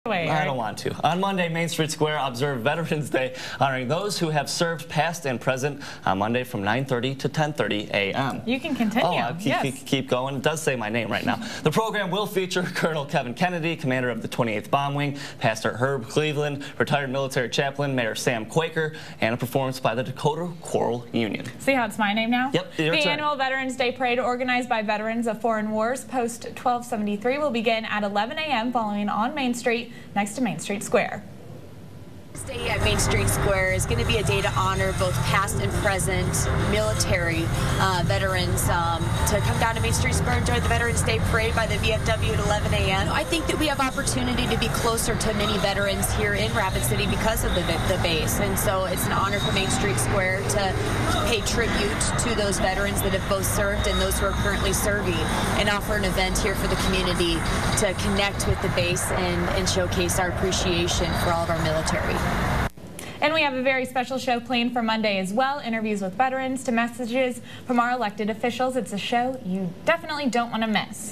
I don't want to. On Monday, Main Street Square observed Veterans Day, honoring those who have served past and present on Monday from 9:30 to 10:30 a.m. You can continue. Oh, I'll keep going. It does say my name right now. The program will feature Colonel Kevin Kennedy, commander of the 28th Bomb Wing, Pastor Herb Cleveland, retired military chaplain Mayor Sam Quaker, and a performance by the Dakota Choral Union. See how it's my name now? Yep. The annual Veterans Day Parade, organized by veterans of foreign wars post 1273, will begin at 11 a.m. following on Main Street next to Main Street Square. This day at Main Street Square is going to be a day to honor both past and present military veterans to come down to Main Street Square and enjoy the Veterans Day Parade by the VFW at 11 a.m. I think that we have opportunity to be closer to many veterans here in Rapid City because of the base, and so it's an honor for Main Street Square to pay tribute to those veterans that have both served and those who are currently serving, and offer an event here for the community to connect with the base and showcase our appreciation for all of our military. And we have a very special show planned for Monday as well. Interviews with veterans to messages from our elected officials. It's a show you definitely don't want to miss.